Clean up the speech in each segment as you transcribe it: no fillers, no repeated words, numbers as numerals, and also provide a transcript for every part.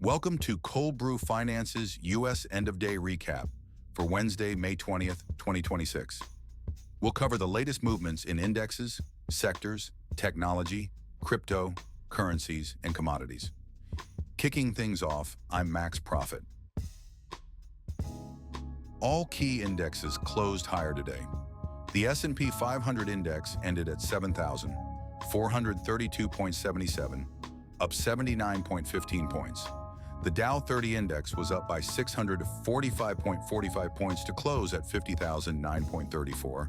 Welcome to Cold Brew Finance's U.S. End-of-Day Recap for Wednesday, May 20th, 2026. We'll cover the latest movements in indexes, sectors, technology, crypto, currencies, and commodities. Kicking things off, I'm Max Profit. All key indexes closed higher today. The S&P 500 index ended at 7,432.77, up 79.15 points. The Dow 30 index was up by 645.45 points to close at 50,009.34,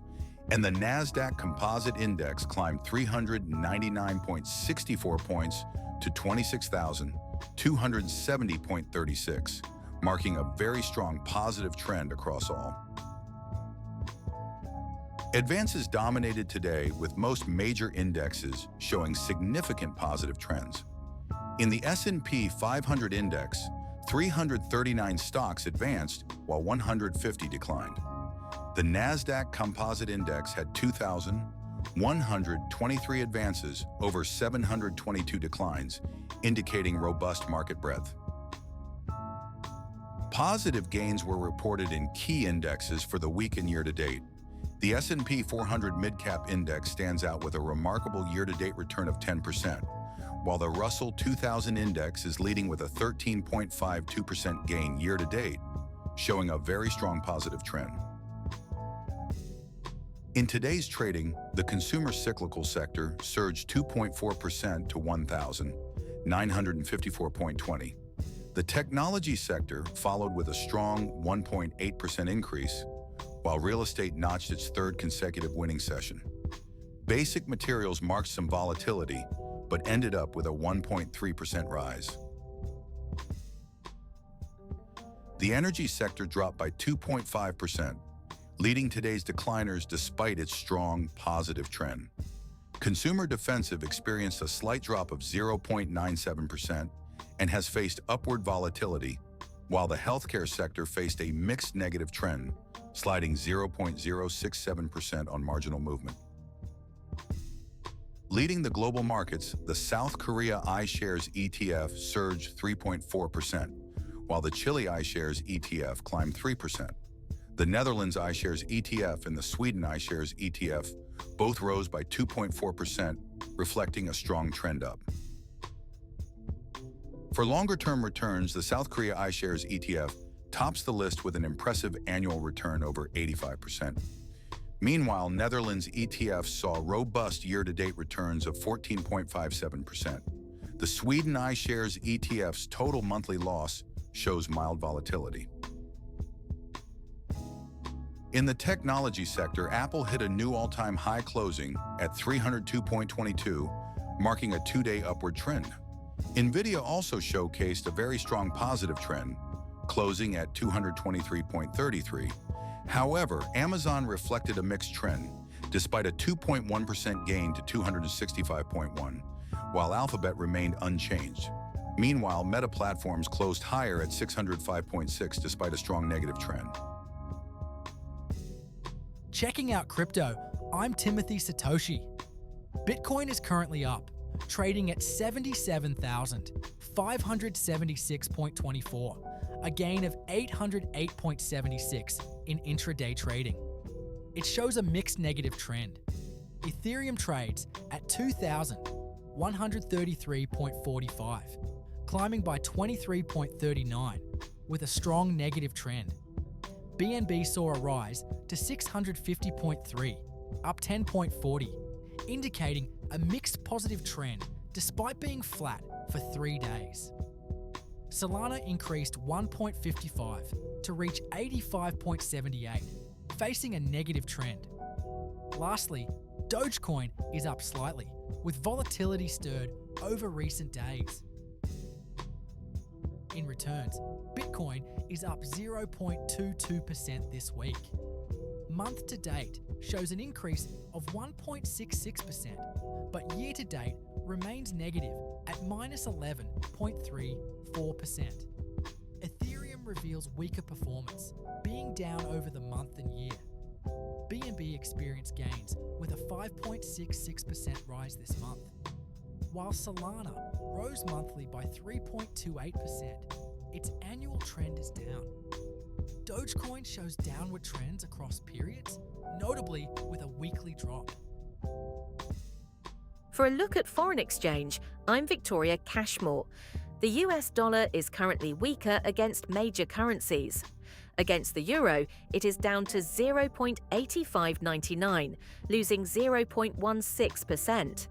and the Nasdaq Composite Index climbed 399.64 points to 26,270.36, marking a very strong positive trend across all. Advances dominated today, with most major indexes showing significant positive trends. In the S&P 500 index, 339 stocks advanced while 150 declined. The Nasdaq Composite Index had 2,123 advances over 722 declines, indicating robust market breadth. Positive gains were reported in key indexes for the week and year-to-date. The S&P 400 Mid-Cap Index stands out with a remarkable year-to-date return of 10%, while the Russell 2000 Index is leading with a 13.52% gain year-to-date, showing a very strong positive trend. In today's trading, the consumer cyclical sector surged 2.4% to 1,954.20. The technology sector followed with a strong 1.8% increase, while real estate notched its third consecutive winning session. Basic materials marked some volatility, but ended up with a 1.3% rise. The energy sector dropped by 2.5%, leading today's decliners despite its strong positive trend. Consumer defensive experienced a slight drop of 0.97% and has faced upward volatility, while the healthcare sector faced a mixed negative trend, sliding 0.067% on marginal movement. Leading the global markets, the South Korea iShares ETF surged 3.4%, while the Chile iShares ETF climbed 3%. The Netherlands iShares ETF and the Sweden iShares ETF both rose by 2.4%, reflecting a strong trend up. For longer-term returns, the South Korea iShares ETF tops the list with an impressive annual return over 85%. Meanwhile, Netherlands ETFs saw robust year-to-date returns of 14.57%. The Sweden iShares ETF's total monthly loss shows mild volatility. In the technology sector, Apple hit a new all-time high closing at 302.22, marking a two-day upward trend. NVIDIA also showcased a very strong positive trend, closing at 223.33. However, Amazon reflected a mixed trend, despite a 2.1% gain to 265.1, while Alphabet remained unchanged. Meanwhile, Meta Platforms closed higher at 605.6 despite a strong negative trend. Checking out crypto, I'm Timothy Satoshi. Bitcoin is currently up, trading at 77,576.24, a gain of 808.76 in intraday trading. It shows a mixed negative trend. Ethereum trades at 2,133.45, climbing by 23.39 with a strong negative trend. BNB saw a rise to 650.3, up 10.40, indicating a mixed positive trend despite being flat for 3 days. Solana increased 1.55 to reach 85.78, facing a negative trend. Lastly, Dogecoin is up slightly, with volatility stirred over recent days. In returns, Bitcoin is up 0.22% this week. Month to date shows an increase of 1.66%, but year to date remains negative at minus 11.34%. Ethereum reveals weaker performance, being down over the month and year. BNB experienced gains with a 5.66% rise this month. while Solana rose monthly by 3.28%. Its annual trend is down. Dogecoin shows downward trends across periods, notably with a weekly drop. For a look at foreign exchange, I'm Victoria Cashmore. The US dollar is currently weaker against major currencies. Against the euro, it is down to 0.8599, losing 0.16%.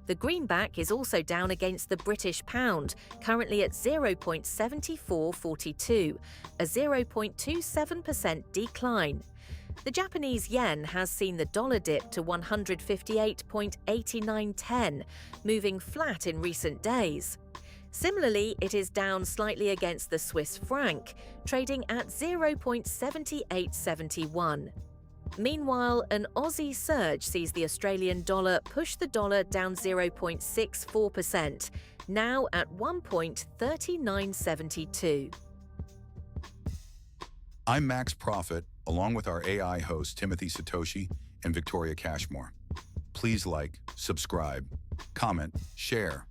The greenback is also down against the British pound, currently at 0.7442, a 0.27% decline. The Japanese yen has seen the dollar dip to 158.8910, moving flat in recent days. Similarly, it is down slightly against the Swiss franc, trading at 0.7871. Meanwhile, an Aussie surge sees the Australian dollar push the dollar down 0.64%, now at 1.3972. I'm Max Profit, along with our AI hosts Timothy Satoshi and Victoria Cashmore. Please like, subscribe, comment, share.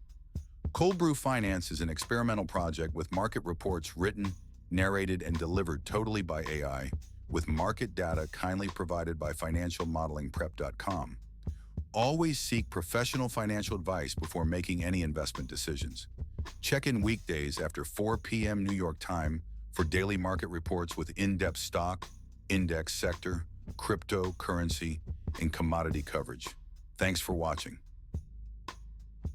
Cold Brew Finance is an experimental project with market reports written, narrated, and delivered totally by AI, with market data kindly provided by financialmodelingprep.com. Always seek professional financial advice before making any investment decisions. Check in weekdays after 4 p.m. New York time for daily market reports with in-depth stock, index sector, crypto, currency, and commodity coverage. Thanks for watching.